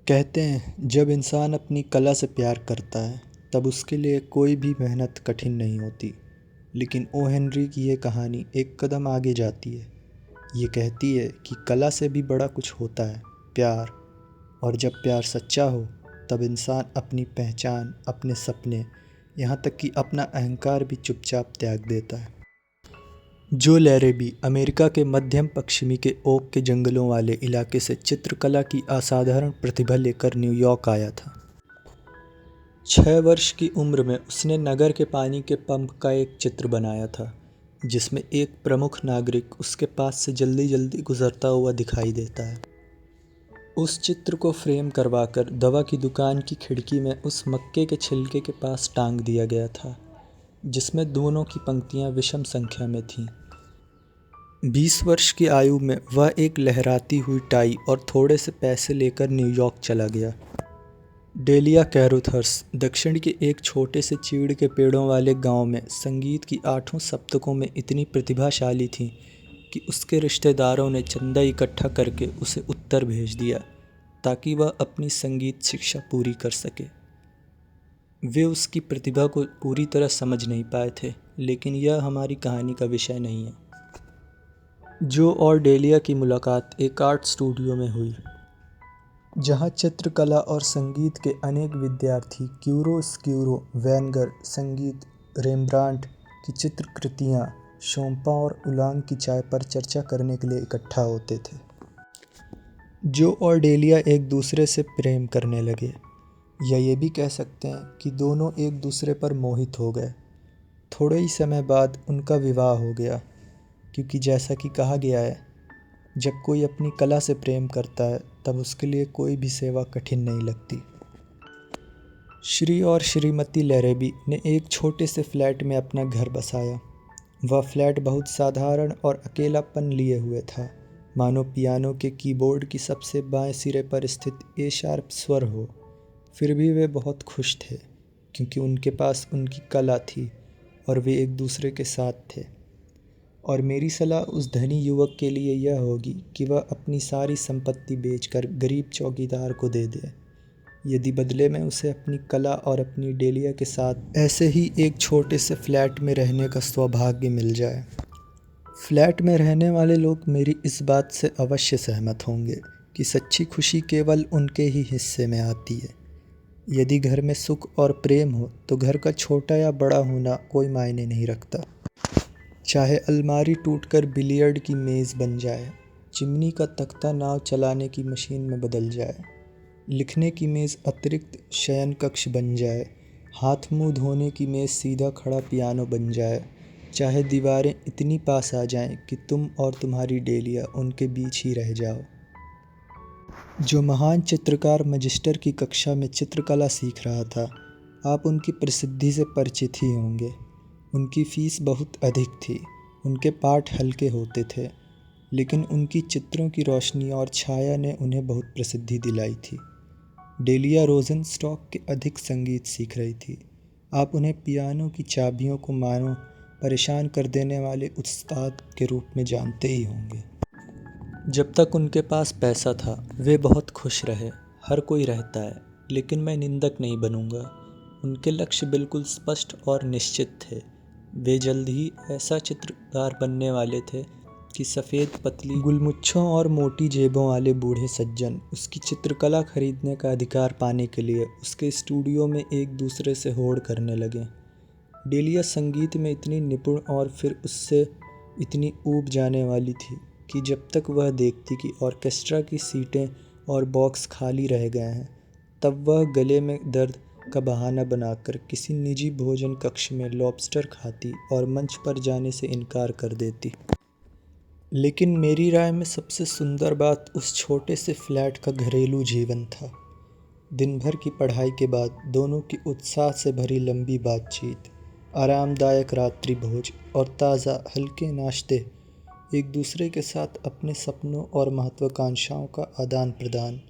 कहते हैं जब इंसान अपनी कला से प्यार करता है तब उसके लिए कोई भी मेहनत कठिन नहीं होती। लेकिन ओ हेनरी की ये कहानी एक कदम आगे जाती है। ये कहती है कि कला से भी बड़ा कुछ होता है, प्यार। और जब प्यार सच्चा हो तब इंसान अपनी पहचान, अपने सपने, यहाँ तक कि अपना अहंकार भी चुपचाप त्याग देता है। जो लैरेबी अमेरिका के मध्यम पश्चिमी के ओक के जंगलों वाले इलाके से चित्रकला की असाधारण प्रतिभा लेकर न्यूयॉर्क आया था। 6 वर्ष की उम्र में उसने नगर के पानी के पंप का एक चित्र बनाया था, जिसमें एक प्रमुख नागरिक उसके पास से जल्दी जल्दी गुजरता हुआ दिखाई देता है। उस चित्र को फ्रेम करवाकर दवा की दुकान की खिड़की में उस मक्के के छिलके के पास टांग दिया गया था, जिसमें दोनों की पंक्तियां विषम संख्या में थीं। 20 वर्ष की आयु में वह एक लहराती हुई टाई और थोड़े से पैसे लेकर न्यूयॉर्क चला गया। डेलिया कैरुथर्स दक्षिण के एक छोटे से चीड़ के पेड़ों वाले गांव में संगीत की 8 सप्तकों में इतनी प्रतिभाशाली थी कि उसके रिश्तेदारों ने चंदा इकट्ठा करके उसे उत्तर भेज दिया ताकि वह अपनी संगीत शिक्षा पूरी कर सके। वे उसकी प्रतिभा को पूरी तरह समझ नहीं पाए थे, लेकिन यह हमारी कहानी का विषय नहीं है। जो और डेलिया की मुलाकात एक आर्ट स्टूडियो में हुई, जहां चित्रकला और संगीत के अनेक विद्यार्थी क्यूरोस्क्यूरो, वैन गॉग संगीत, रेम्ब्रांट की चित्रकृतियां, शोम्पा और उलांग की चाय पर चर्चा करने के लिए इकट्ठा होते थे। जो और डेलिया एक दूसरे से प्रेम करने लगे, या ये भी कह सकते हैं कि दोनों एक दूसरे पर मोहित हो गए। थोड़े ही समय बाद उनका विवाह हो गया, क्योंकि जैसा कि कहा गया है, जब कोई अपनी कला से प्रेम करता है तब उसके लिए कोई भी सेवा कठिन नहीं लगती। श्री और श्रीमती लैरेबी ने एक छोटे से फ्लैट में अपना घर बसाया। वह फ्लैट बहुत साधारण और अकेलापन लिए हुए था, मानो पियानो के कीबोर्ड की सबसे बाएं सिरे पर स्थित ए शार्प स्वर हो। फिर भी वे बहुत खुश थे, क्योंकि उनके पास उनकी कला थी और वे एक दूसरे के साथ थे। और मेरी सलाह उस धनी युवक के लिए यह होगी कि वह अपनी सारी संपत्ति बेचकर गरीब चौकीदार को दे दे, यदि बदले में उसे अपनी कला और अपनी डेलिया के साथ ऐसे ही एक छोटे से फ्लैट में रहने का सौभाग्य मिल जाए। फ्लैट में रहने वाले लोग मेरी इस बात से अवश्य सहमत होंगे कि सच्ची खुशी केवल उनके ही हिस्से में आती है। यदि घर में सुख और प्रेम हो तो घर का छोटा या बड़ा होना कोई मायने नहीं रखता। चाहे अलमारी टूटकर बिलियर्ड की मेज़ बन जाए, चिमनी का तख्ता नाव चलाने की मशीन में बदल जाए, लिखने की मेज़ अतिरिक्त शयन कक्ष बन जाए, हाथ मुंह धोने की मेज़ सीधा खड़ा पियानो बन जाए, चाहे दीवारें इतनी पास आ जाएं कि तुम और तुम्हारी डेलिया उनके बीच ही रह जाओ। जो महान चित्रकार मैजिस्टर की कक्षा में चित्रकला सीख रहा था, आप उनकी प्रसिद्धि से परिचित ही होंगे। उनकी फीस बहुत अधिक थी, उनके पाठ हल्के होते थे, लेकिन उनकी चित्रों की रोशनी और छाया ने उन्हें बहुत प्रसिद्धि दिलाई थी। डेलिया रोज़नस्टॉक के अधिक संगीत सीख रही थी। आप उन्हें पियानो की चाबियों को मानो परेशान कर देने वाले उस्ताद के रूप में जानते ही होंगे। जब तक उनके पास पैसा था वे बहुत खुश रहे। हर कोई रहता है, लेकिन मैं निंदक नहीं बनूंगा। उनके लक्ष्य बिल्कुल स्पष्ट और निश्चित थे। वे जल्द ही ऐसा चित्रकार बनने वाले थे कि सफ़ेद पतली गुलमुच्छों और मोटी जेबों वाले बूढ़े सज्जन उसकी चित्रकला खरीदने का अधिकार पाने के लिए उसके स्टूडियो में एक दूसरे से होड़ करने लगे। डेलिया संगीत में इतनी निपुण और फिर उससे इतनी ऊब जाने वाली थी कि जब तक वह देखती कि ऑर्केस्ट्रा की सीटें और बॉक्स खाली रह गए हैं, तब वह गले में दर्द का बहाना बनाकर किसी निजी भोजन कक्ष में लॉबस्टर खाती और मंच पर जाने से इनकार कर देती। लेकिन मेरी राय में सबसे सुंदर बात उस छोटे से फ्लैट का घरेलू जीवन था। दिन भर की पढ़ाई के बाद दोनों की उत्साह से भरी लंबी बातचीत, आरामदायक रात्रि भोज और ताज़ा हल्के नाश्ते, एक दूसरे के साथ अपने सपनों और महत्वाकांक्षाओं का आदान प्रदान,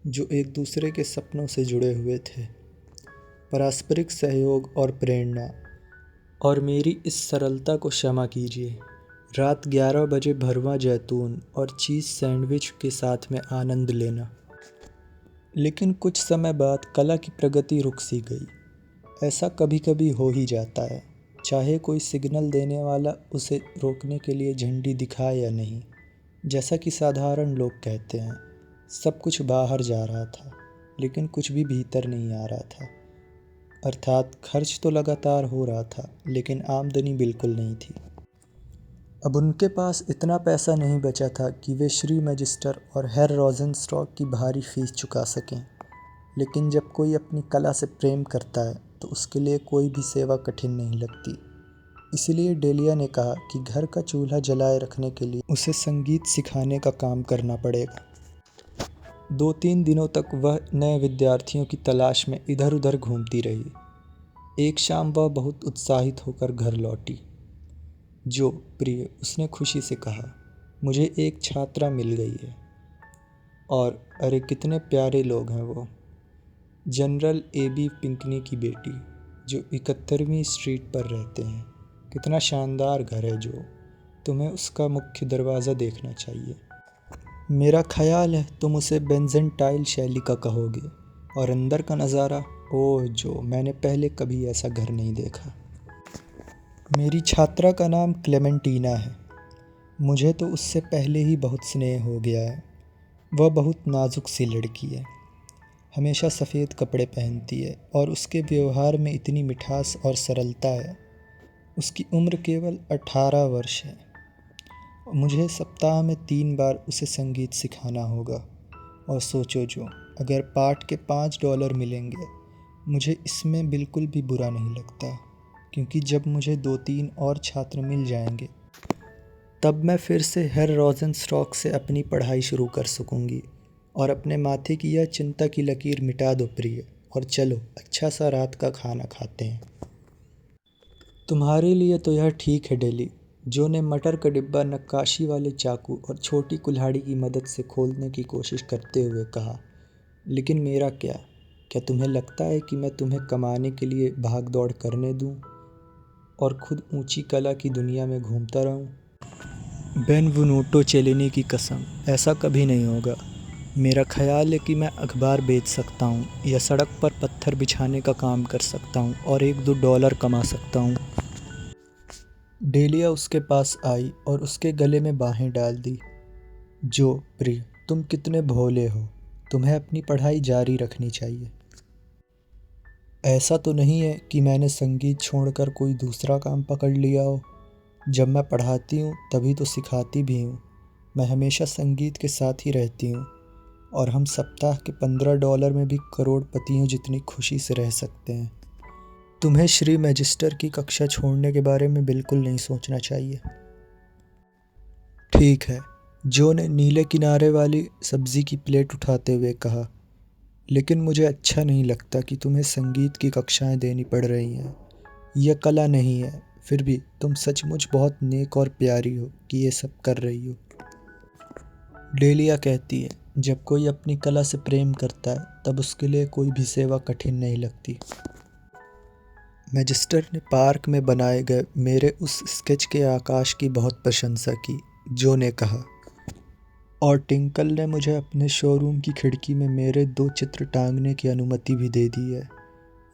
जो एक दूसरे के सपनों से जुड़े हुए थे, पारस्परिक सहयोग और प्रेरणा। और मेरी इस सरलता को क्षमा कीजिए, रात 11 बजे भरवा जैतून और चीज़ सैंडविच के साथ में आनंद लेना। लेकिन कुछ समय बाद कला की प्रगति रुक सी गई। ऐसा कभी कभी हो ही जाता है, चाहे कोई सिग्नल देने वाला उसे रोकने के लिए झंडी दिखाए या नहीं। जैसा कि साधारण लोग कहते हैं, सब कुछ बाहर जा रहा था लेकिन कुछ भी भीतर नहीं आ रहा था। अर्थात खर्च तो लगातार हो रहा था लेकिन आमदनी बिल्कुल नहीं थी। अब उनके पास इतना पैसा नहीं बचा था कि वे श्री मैजिस्टर और हेर रोज़ेनस्टॉक की भारी फीस चुका सकें। लेकिन जब कोई अपनी कला से प्रेम करता है तो उसके लिए कोई भी सेवा कठिन नहीं लगती। इसलिए डेलिया ने कहा कि घर का चूल्हा जलाए रखने के लिए उसे संगीत सिखाने का काम करना पड़ेगा। 2-3 दिनों तक वह नए विद्यार्थियों की तलाश में इधर उधर घूमती रही। एक शाम वह बहुत उत्साहित होकर घर लौटी। जो प्रिय, उसने खुशी से कहा, मुझे एक छात्रा मिल गई है। और अरे कितने प्यारे लोग हैं वो। जनरल एबी पिंकनी की बेटी, जो 71वीं स्ट्रीट पर रहते हैं। कितना शानदार घर है जो। तुम्हें उसका मुख्य दरवाज़ा देखना चाहिए। मेरा ख्याल है तुम उसे बेंजेंटाइल शैली का कहोगे। और अंदर का नज़ारा, ओह जो, मैंने पहले कभी ऐसा घर नहीं देखा। मेरी छात्रा का नाम क्लेमेंटीना है। मुझे तो उससे पहले ही बहुत स्नेह हो गया है। वह बहुत नाजुक सी लड़की है, हमेशा सफ़ेद कपड़े पहनती है और उसके व्यवहार में इतनी मिठास और सरलता है। उसकी उम्र केवल 18 वर्ष है। मुझे सप्ताह में 3 बार उसे संगीत सिखाना होगा। और सोचो जो, अगर पाठ के $5 मिलेंगे, मुझे इसमें बिल्कुल भी बुरा नहीं लगता, क्योंकि जब मुझे 2-3 और छात्र मिल जाएंगे तब मैं फिर से हेर रोज़ेनस्टॉक से अपनी पढ़ाई शुरू कर सकूंगी। और अपने माथे की यह चिंता की लकीर मिटा दो प्रिय, और चलो अच्छा सा रात का खाना खाते हैं। तुम्हारे लिए तो यह ठीक है डेली, जो ने मटर का डिब्बा नक्काशी वाले चाकू और छोटी कुल्हाड़ी की मदद से खोलने की कोशिश करते हुए कहा। लेकिन मेरा क्या? क्या तुम्हें लगता है कि मैं तुम्हें कमाने के लिए भाग दौड़ करने दूं और खुद ऊंची कला की दुनिया में घूमता रहूं? बेनवनुटो चेलिनी की कसम, ऐसा कभी नहीं होगा। मेरा ख्याल है कि मैं अखबार बेच सकता हूँ या सड़क पर पत्थर बिछाने का काम कर सकता हूँ और $1-2 कमा सकता हूँ। डेलिया उसके पास आई और उसके गले में बाहें डाल दी। जो प्रिय, तुम कितने भोले हो। तुम्हें अपनी पढ़ाई जारी रखनी चाहिए। ऐसा तो नहीं है कि मैंने संगीत छोड़कर कोई दूसरा काम पकड़ लिया हो। जब मैं पढ़ाती हूँ तभी तो सिखाती भी हूँ। मैं हमेशा संगीत के साथ ही रहती हूँ और हम सप्ताह के $15 में भी करोड़पतियों जितनी खुशी से रह सकते हैं। तुम्हें श्री मैजिस्टर की कक्षा छोड़ने के बारे में बिल्कुल नहीं सोचना चाहिए। ठीक है, जो ने नीले किनारे वाली सब्जी की प्लेट उठाते हुए कहा। लेकिन मुझे अच्छा नहीं लगता कि तुम्हें संगीत की कक्षाएं देनी पड़ रही हैं। यह कला नहीं है। फिर भी तुम सचमुच बहुत नेक और प्यारी हो कि ये सब कर रही हो। डेलिया कहती है, जब कोई अपनी कला से प्रेम करता है तब उसके लिए कोई भी सेवा कठिन नहीं लगती। मैजिस्टर ने पार्क में बनाए गए मेरे उस स्केच के आकाश की बहुत प्रशंसा की, जो ने कहा। और टिंकल ने मुझे अपने शोरूम की खिड़की में मेरे 2 चित्र टांगने की अनुमति भी दे दी है।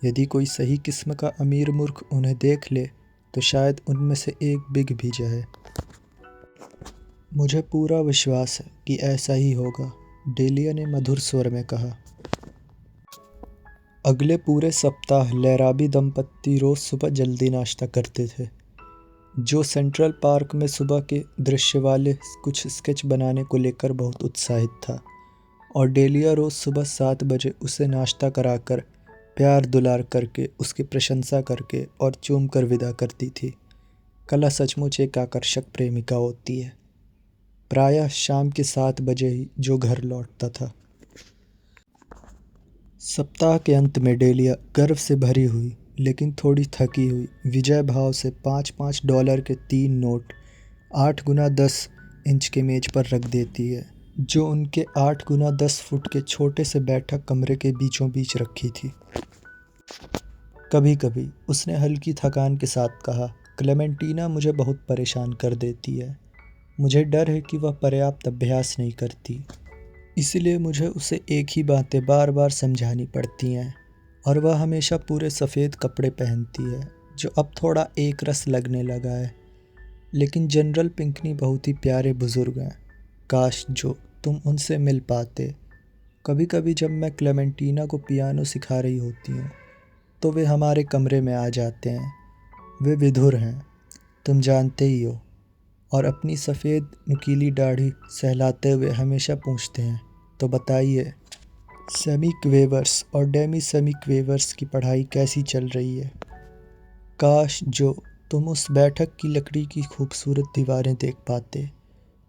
यदि कोई सही किस्म का अमीर मूर्ख उन्हें देख ले तो शायद उनमें से एक बिक भी जाए। मुझे पूरा विश्वास है कि ऐसा ही होगा, डेलिया ने मधुर स्वर में कहा। अगले पूरे सप्ताह लैराबी दंपत्ति रोज़ सुबह जल्दी नाश्ता करते थे। जो सेंट्रल पार्क में सुबह के दृश्य वाले कुछ स्केच बनाने को लेकर बहुत उत्साहित था और डेलिया रोज़ सुबह 7 बजे उसे नाश्ता कराकर, प्यार दुलार करके, उसकी प्रशंसा करके और चूम कर विदा करती थी। कला सचमुच एक आकर्षक प्रेमिका होती है। प्रायः शाम के 7 बजे ही जो घर लौटता था। सप्ताह के अंत में डेलिया गर्व से भरी हुई लेकिन थोड़ी थकी हुई विजय भाव से $5-5 के 3 नोट 8 गुना 10 इंच के मेज पर रख देती है, जो उनके 8 गुना 10 फुट के छोटे से बैठक कमरे के बीचों बीच रखी थी। कभी कभी उसने हल्की थकान के साथ कहा, क्लेमेंटीना मुझे बहुत परेशान कर देती है। मुझे डर है कि वह पर्याप्त अभ्यास नहीं करती। इसलिए मुझे उसे एक ही बातें बार बार समझानी पड़ती हैं, और वह हमेशा पूरे सफ़ेद कपड़े पहनती है, जो अब थोड़ा एक रस लगने लगा है। लेकिन जनरल पिंकनी बहुत ही प्यारे बुज़ुर्ग हैं। काश जो तुम उनसे मिल पाते। कभी कभी जब मैं क्लेमेंटीना को पियानो सिखा रही होती हूँ तो वे हमारे कमरे में आ जाते हैं। वे विधुर हैं, तुम जानते ही हो, और अपनी सफ़ेद नुकीली दाढ़ी सहलाते हुए हमेशा पूछते हैं, तो बताइए, सेमी क्वेवर्स और डेमी सेमी क्वेवर्स की पढ़ाई कैसी चल रही है? काश जो तुम उस बैठक की लकड़ी की खूबसूरत दीवारें देख पाते,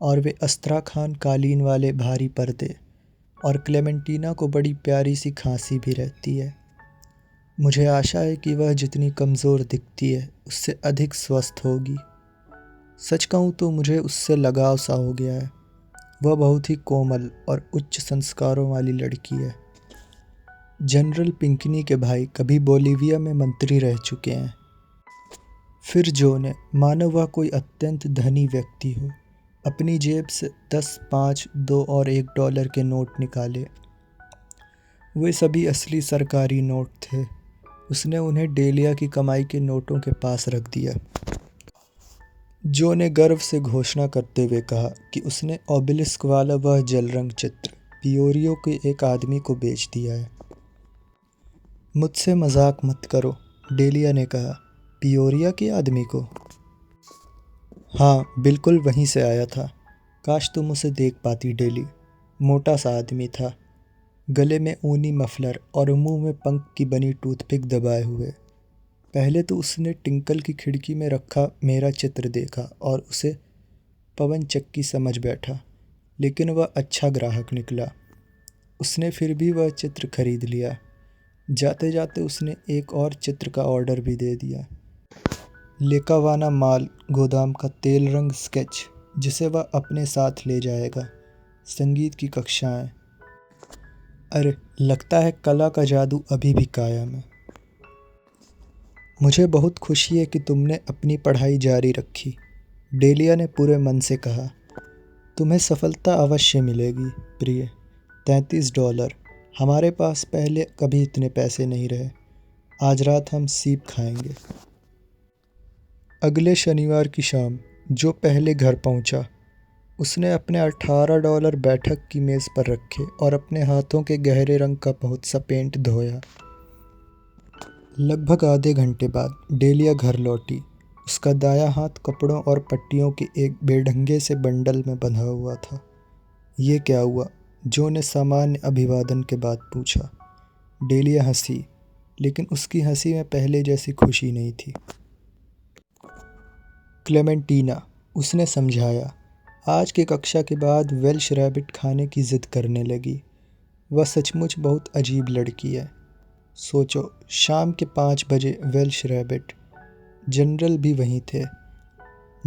और वे अस्त्राखान कालीन वाले भारी पर्दे, और क्लेमेंटीना को बड़ी प्यारी सी खांसी भी रहती है। मुझे आशा है कि वह जितनी कमज़ोर दिखती है उससे अधिक स्वस्थ होगी। सच कहूँ तो मुझे उससे लगाव सा हो गया है। वह बहुत ही कोमल और उच्च संस्कारों वाली लड़की है। जनरल पिंकनी के भाई कभी बोलीविया में मंत्री रह चुके हैं। फिर जो ने, मानो वह कोई अत्यंत धनी व्यक्ति हो, अपनी जेब से 10, 5, 2 और $1 के नोट निकाले। वे सभी असली सरकारी नोट थे। उसने उन्हें डेलिया की कमाई के नोटों के पास रख दिया। जो ने गर्व से घोषणा करते हुए कहा कि उसने ओबेलिस्क वाला वह जल रंग चित्र पियोरियो के एक आदमी को बेच दिया है। मुझसे मजाक मत करो, डेलिया ने कहा। पियोरिया के आदमी को? हाँ, बिल्कुल वहीं से आया था। काश तुम उसे देख पाती डेली। मोटा सा आदमी था, गले में ऊनी मफलर और मुंह में पंख की बनी टूथपिक दबाए हुए। पहले तो उसने टिंकल की खिड़की में रखा मेरा चित्र देखा और उसे पवन चक्की समझ बैठा, लेकिन वह अच्छा ग्राहक निकला। उसने फिर भी वह चित्र खरीद लिया। जाते जाते उसने एक और चित्र का ऑर्डर भी दे दिया। लेकावाना माल गोदाम का तेल रंग स्केच, जिसे वह अपने साथ ले जाएगा। संगीत की कक्षाएं। अरे, लगता है कला का जादू अभी भी कायम है। मुझे बहुत खुशी है कि तुमने अपनी पढ़ाई जारी रखी, डेलिया ने पूरे मन से कहा। तुम्हें सफलता अवश्य मिलेगी, प्रिय। $33। हमारे पास पहले कभी इतने पैसे नहीं रहे। आज रात हम सीप खाएंगे। अगले शनिवार की शाम जो पहले घर पहुंचा, उसने अपने $18 बैठक की मेज़ पर रखे और अपने हाथों के गहरे रंग का बहुत सा पेंट धोया। लगभग आधे घंटे बाद डेलिया घर लौटी। उसका दायां हाथ कपड़ों और पट्टियों के एक बेढंगे से बंडल में बंधा हुआ था। ये क्या हुआ? जो ने सामान्य अभिवादन के बाद पूछा। डेलिया हंसी, लेकिन उसकी हंसी में पहले जैसी खुशी नहीं थी। क्लेमेंटीना, उसने समझाया, आज की कक्षा के बाद वेल्श रैबिट खाने की जिद करने लगी। वह सचमुच बहुत अजीब लड़की है। सोचो, शाम के 5 बजे वेल्श रैबिट। जनरल भी वहीं थे।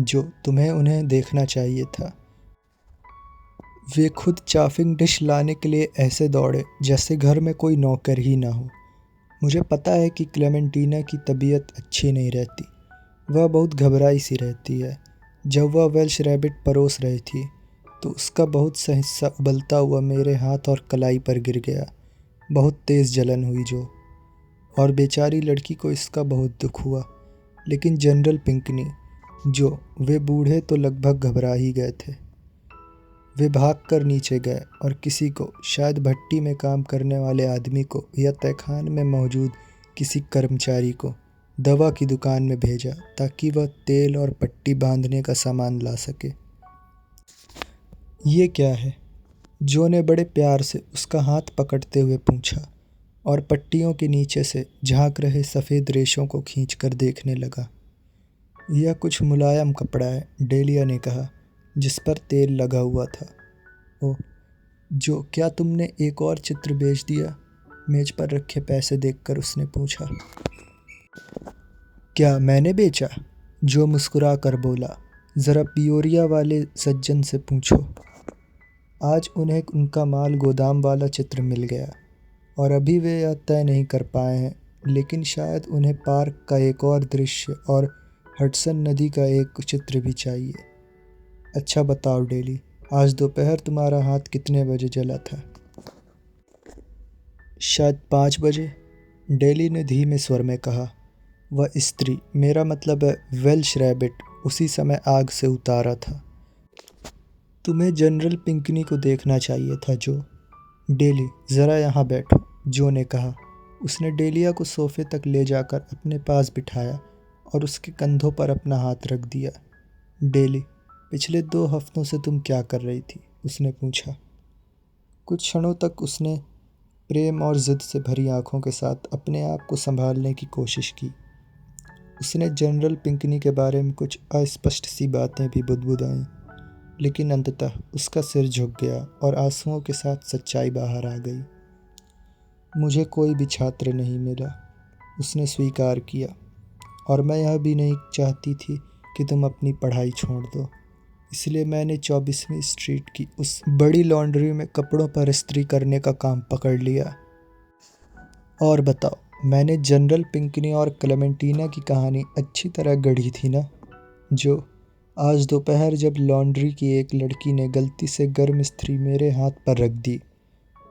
जो तुम्हें उन्हें देखना चाहिए था। वे खुद चाफिंग डिश लाने के लिए ऐसे दौड़े जैसे घर में कोई नौकर ही ना हो। मुझे पता है कि क्लेमेंटीना की तबीयत अच्छी नहीं रहती। वह बहुत घबराई सी रहती है। जब वह वेल्श रैबिट परोस रही थी तो उसका बहुत सा हिस्सा उबलता हुआ मेरे हाथ और कलाई पर गिर गया। बहुत तेज़ जलन हुई और बेचारी लड़की को इसका बहुत दुख हुआ। लेकिन जनरल पिंकनी, वे बूढ़े तो लगभग घबरा ही गए थे। वे भागकर नीचे गए और किसी को, शायद भट्टी में काम करने वाले आदमी को या तहखान में मौजूद किसी कर्मचारी को, दवा की दुकान में भेजा ताकि वह तेल और पट्टी बांधने का सामान ला सके। ये क्या है? जो ने बड़े प्यार से उसका हाथ पकड़ते हुए पूछा और पट्टियों के नीचे से झांक रहे सफ़ेद रेशों को खींचकर देखने लगा। यह कुछ मुलायम कपड़ा है, डेलिया ने कहा, जिस पर तेल लगा हुआ था। ओह, क्या तुमने एक और चित्र बेच दिया? मेज पर रखे पैसे देखकर उसने पूछा। क्या मैंने बेचा? जो मुस्कुरा कर बोला, ज़रा पियोरिया वाले सज्जन से पूछो। आज उन्हें उनका माल गोदाम वाला चित्र मिल गया और अभी वे यह तय नहीं कर पाए हैं, लेकिन शायद उन्हें पार्क का एक और दृश्य और हडसन नदी का एक चित्र भी चाहिए। अच्छा बताओ डेली, आज दोपहर तुम्हारा हाथ कितने बजे जला था? शायद 5 बजे, डेली ने धीमे स्वर में कहा। वह स्त्री, मेरा मतलब है वेल्श रैबिट, उसी समय आग से उतारा था। तुम्हें जनरल पिंकनी को देखना चाहिए था जो। डेली, ज़रा यहाँ बैठो, जो ने कहा। उसने डेलिया को सोफे तक ले जाकर अपने पास बिठाया और उसके कंधों पर अपना हाथ रख दिया। डेली, पिछले 2 हफ्तों से तुम क्या कर रही थी? उसने पूछा। कुछ क्षणों तक उसने प्रेम और ज़िद से भरी आंखों के साथ अपने आप को संभालने की कोशिश की। उसने जनरल पिंकनी के बारे में कुछ अस्पष्ट सी बातें भी बुदबुदाईं, लेकिन अंततः उसका सिर झुक गया और आंसुओं के साथ सच्चाई बाहर आ गई। मुझे कोई भी छात्र नहीं मिला, उसने स्वीकार किया, और मैं यह भी नहीं चाहती थी कि तुम अपनी पढ़ाई छोड़ दो। इसलिए मैंने 24वीं स्ट्रीट की उस बड़ी लॉन्ड्री में कपड़ों पर इस्त्री करने का काम पकड़ लिया। और बताओ, मैंने जनरल पिंकनी और क्लेमेंटीना की कहानी अच्छी तरह गढ़ी थी ना? जो आज दोपहर जब लॉन्ड्री की एक लड़की ने गलती से गर्म इस्त्री मेरे हाथ पर रख दी,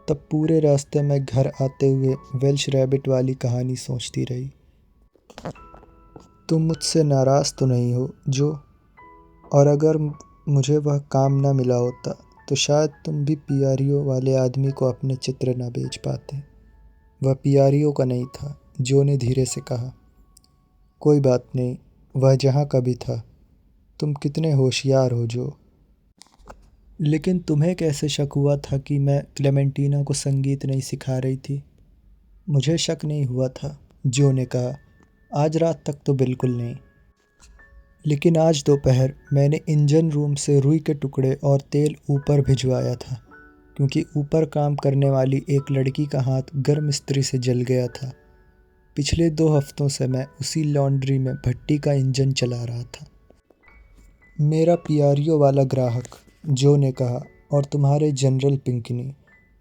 तब पूरे रास्ते में घर आते हुए वेल्श रैबिट वाली कहानी सोचती रही। तुम मुझसे नाराज़ तो नहीं हो जो? और अगर मुझे वह काम ना मिला होता तो शायद तुम भी पियारियों वाले आदमी को अपने चित्र न बेच पाते। वह पियारियों का नहीं था, जो ने धीरे से कहा। कोई बात नहीं, वह जहाँ का भी था। तुम कितने होशियार हो जो। लेकिन तुम्हें कैसे शक हुआ था कि मैं क्लेमेंटीना को संगीत नहीं सिखा रही थी? मुझे शक नहीं हुआ था, जो ने कहा। आज रात तक तो बिल्कुल नहीं, लेकिन आज दोपहर मैंने इंजन रूम से रुई के टुकड़े और तेल ऊपर भिजवाया था, क्योंकि ऊपर काम करने वाली एक लड़की का हाथ गर्म इस्त्री से जल गया था। पिछले 2 हफ्तों से मैं उसी लॉन्ड्री में भट्टी का इंजन चला रहा था। मेरा पियारियो वाला ग्राहक, जो ने कहा, और तुम्हारे जनरल पिंकनी,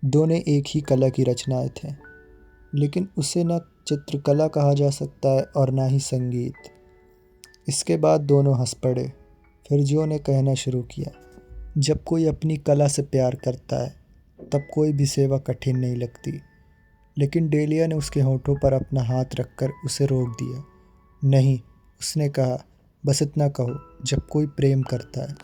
दोनों एक ही कला की रचनाएं थे, लेकिन उसे न चित्रकला कहा जा सकता है और ना ही संगीत। इसके बाद दोनों हंस पड़े। फिर जो ने कहना शुरू किया, जब कोई अपनी कला से प्यार करता है तब कोई भी सेवा कठिन नहीं लगती। लेकिन डेलिया ने उसके होठों पर अपना हाथ रखकर उसे रोक दिया। नहीं, उसने कहा, बस इतना कहो, जब कोई प्रेम करता है